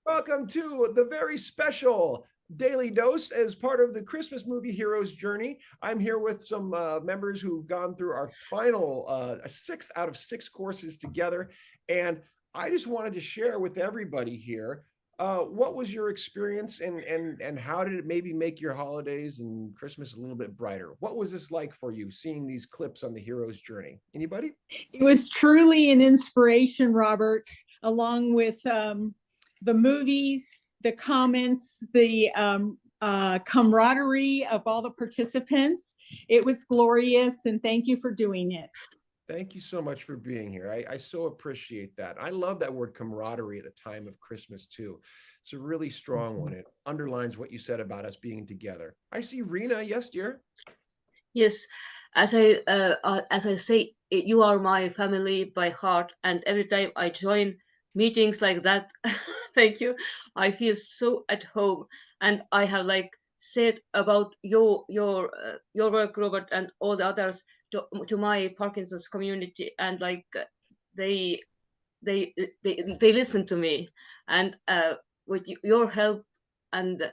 Welcome to the very special Daily Dose as part of the Christmas movie Hero's Journey. I'm here with some members who've gone through our final sixth out of six courses together. And I just wanted to share with everybody here what was your experience and how did it maybe make your holidays and Christmas a little bit brighter? What was this like for you seeing these clips on the Hero's Journey? Anybody? It was truly an inspiration, Robert, along with the movies, the comments, the camaraderie of all the participants. It was glorious, and thank you for doing it. Thank you so much for being here. I so appreciate that. I love that word camaraderie at the time of Christmas too. It's a really strong one. It underlines what you said about us being together. I see Rena. Yes, dear. Yes, as I say, you are my family by heart, and every time I join meetings like that, thank you, I feel so at home. And I have like said about your work, Robert, and all the others to my Parkinson's community, and like they they listen to me, and with your help, and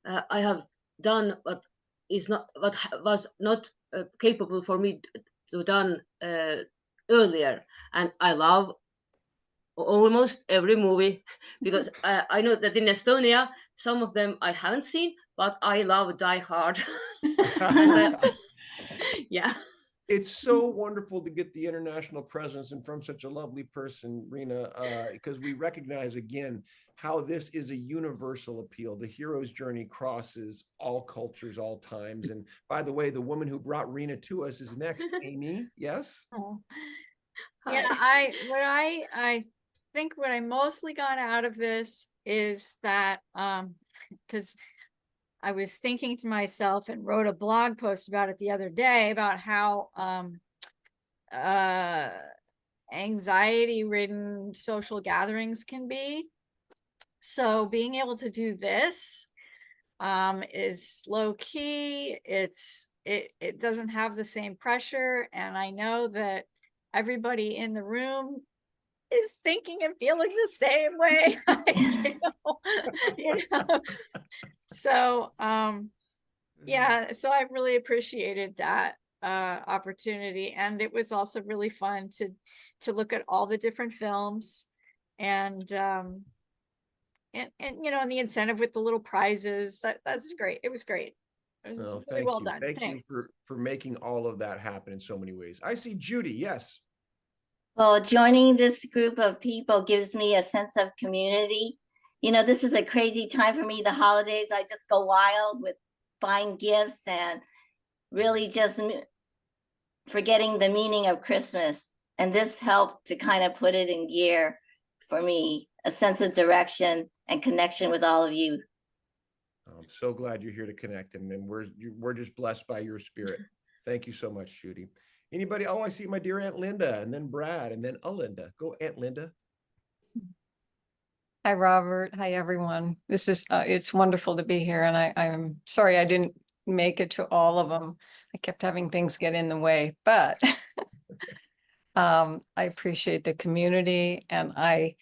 I have done what was not capable for me to done earlier, and I love almost every movie because I know that in Estonia some of them I haven't seen, but I love Die Hard. And yeah. It's so wonderful to get the international presence and from such a lovely person, Rena, because we recognize again how this is a universal appeal. The hero's journey crosses all cultures, all times. And by the way, the woman who brought Rena to us is next, Amy. Yes. Oh. Hi. Yeah, I think what I mostly got out of this is that because I was thinking to myself and wrote a blog post about it the other day about how anxiety ridden social gatherings can be. So being able to do this is low key. It doesn't have the same pressure, and I know that everybody in the room is thinking and feeling the same way I do. You know? So yeah, so I really appreciated that opportunity, and it was also really fun to look at all the different films, and you know, and the incentive with the little prizes. That's great. It was great. It was No, really thank well you. done. Thank you Thanks. for making all of that happen in so many ways. I see Judy. Yes. Well, joining this group of people gives me a sense of community. You know, this is a crazy time for me. The holidays, I just go wild with buying gifts and really just forgetting the meaning of Christmas. And this helped to kind of put it in gear for me, a sense of direction and connection with all of you. I'm so glad you're here to connect, and we're just blessed by your spirit. Thank you so much, Judy. Anybody? Oh, I see my dear Aunt Linda, and then Brad, and then Alinda. Go, Aunt Linda. Hi, Robert. Hi, everyone. This is it's wonderful to be here, and I'm sorry I didn't make it to all of them. I kept having things get in the way, but I appreciate the community, and I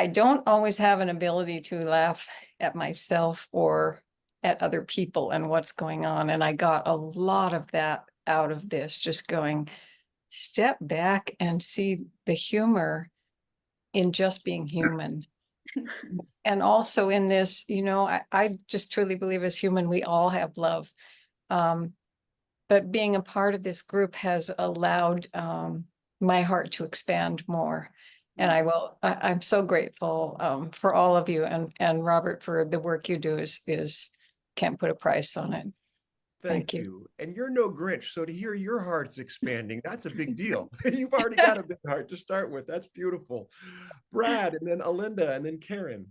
don't always have an ability to laugh at myself or at other people and what's going on, and I got a lot of that out of this, just going step back and see the humor in just being human. And also in this, you know, I just truly believe as human, we all have love. But being a part of this group has allowed my heart to expand more. And I'm so grateful for all of you, and Robert, for the work you do is can't put a price on it. Thank you. And you're no Grinch, so to hear your heart's expanding, that's a big deal. You've already got a big heart to start with. That's beautiful. Brad, and then Alinda, and then Karen.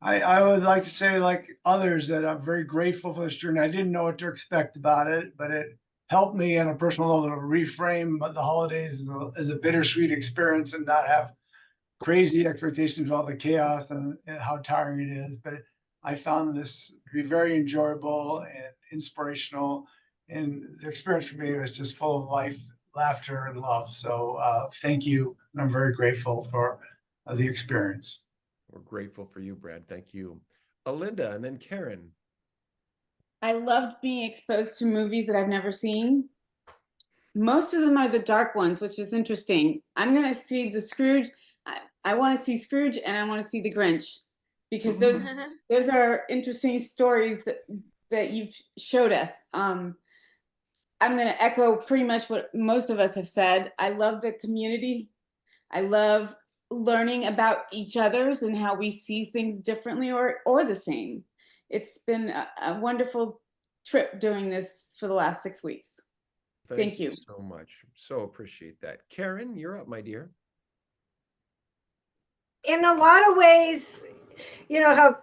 I would like to say, like others, that I'm very grateful for this journey. I didn't know what to expect about it, but it helped me on a personal level to reframe the holidays as a bittersweet experience and not have crazy expectations of all the chaos and how tiring it is. But I found this to be very enjoyable and inspirational. And the experience for me was just full of life, laughter, and love. So thank you. And I'm very grateful for the experience. We're grateful for you, Brad. Thank you. Alinda and then Karen. I loved being exposed to movies that I've never seen. Most of them are the dark ones, which is interesting. I'm going to see the Scrooge. I want to see Scrooge and I want to see the Grinch because those are interesting stories that you've showed us. I'm going to echo pretty much what most of us have said. I love the community. I love learning about each other's and how we see things differently or the same. It's been a wonderful trip doing this for the last 6 weeks. Thank you so much. So appreciate that. Karen, you're up, my dear. In a lot of ways, you know, how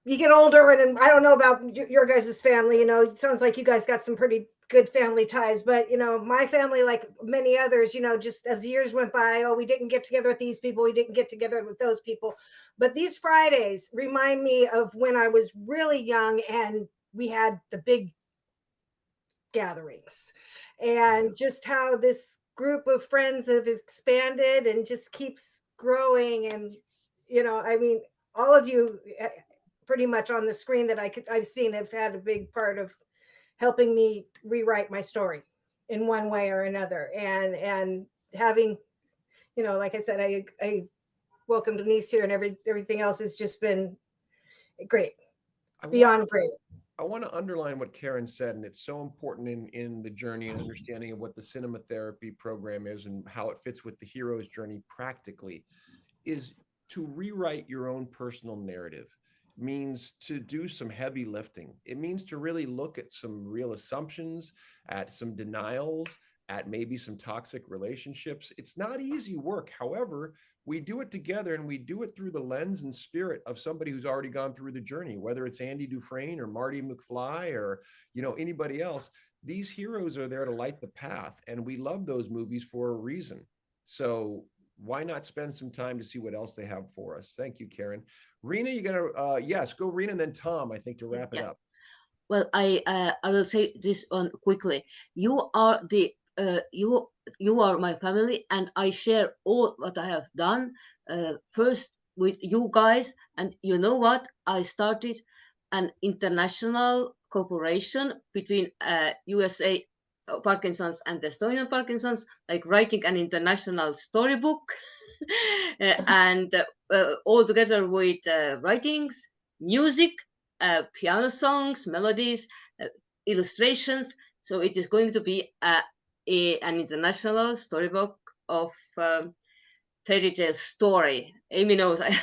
you get older, and I don't know about your guys' family, you know, it sounds like you guys got some pretty good family ties, but, you know, my family, like many others, you know, just as the years went by, oh, we didn't get together with these people, we didn't get together with those people. But these Fridays remind me of when I was really young and we had the big gatherings, and just how this group of friends have expanded and just keeps growing. And you know, I mean, all of you pretty much on the screen that I've seen have had a big part of helping me rewrite my story in one way or another. And having, you know, like I said, I welcome Denise here, and everything else has just been great, beyond great. I want to underline what Karen said, and it's so important in the journey and understanding of what the cinema therapy program is and how it fits with the hero's journey practically, is to rewrite your own personal narrative. It means to do some heavy lifting. It means to really look at some real assumptions, at some denials, at maybe some toxic relationships. It's not easy work. However, we do it together, and we do it through the lens and spirit of somebody who's already gone through the journey, whether it's Andy Dufresne or Marty McFly or, you know, anybody else. These heroes are there to light the path, and we love those movies for a reason. So why not spend some time to see what else they have for us? Thank you, Karen. Rena, you're gonna yes, go Rena, and then Tom, I think, to wrap it up. Well, I will say this on quickly. You are the you are my family, and I share all what I have done first with you guys. And you know what? I started an international cooperation between USA Parkinson's and Estonian Parkinson's, like writing an international storybook, and all together with writings, music, piano songs, melodies, illustrations. So it is going to be an international storybook of fairy tale story. Amy knows I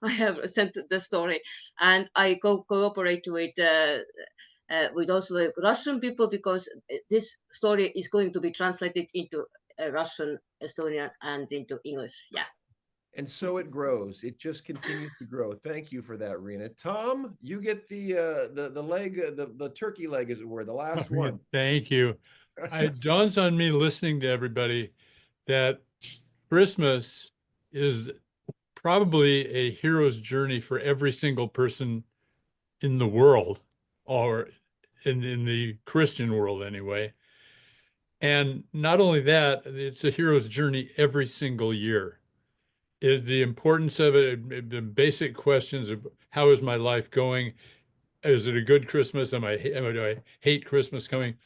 have sent the story, and I cooperate with also the Russian people, because this story is going to be translated into Russian, Estonian, and into English. Yeah. And so it grows. It just continues to grow. Thank you for that, Rena. Tom, you get the leg, the turkey leg, as it were, the last one. Thank you. It dawns on me, listening to everybody, that Christmas is probably a hero's journey for every single person in the world, or in the Christian world anyway. And not only that, it's a hero's journey every single year. The importance of it, the basic questions of how is my life going? Is it a good Christmas? Do I hate Christmas coming?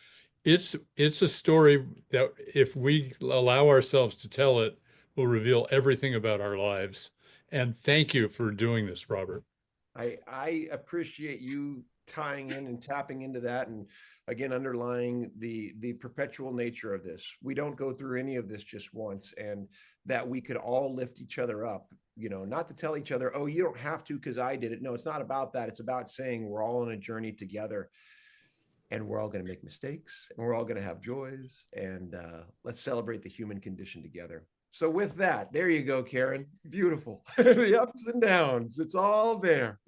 It's a story that, if we allow ourselves to tell it, will reveal everything about our lives. And thank you for doing this, Robert. I appreciate you tying in and tapping into that, and again underlying the perpetual nature of this. We don't go through any of this just once, and that we could all lift each other up, you know, not to tell each other, oh, you don't have to because I did it. No, it's not about that. It's about saying we're all on a journey together, and we're all going to make mistakes, and we're all going to have joys, and let's celebrate the human condition together. So with that, there you go, Karen. Beautiful. The ups and downs, it's all there.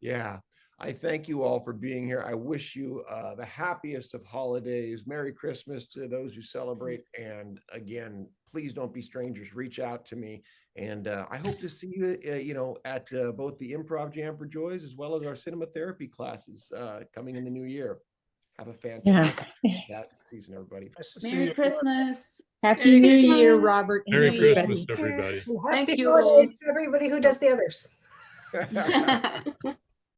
Yeah. I thank you all for being here. I wish you the happiest of holidays. Merry Christmas to those who celebrate. And again, please don't be strangers. Reach out to me. And I hope to see you, you know, at both the Improv Jam for Joys as well as our cinema therapy classes coming in the new year. Have a fantastic that season, everybody. Nice to see Merry you. Christmas. Happy New Year, Christmas. Robert. and Merry everybody. Christmas, everybody. And Thank happy you all. holidays to everybody who does the others.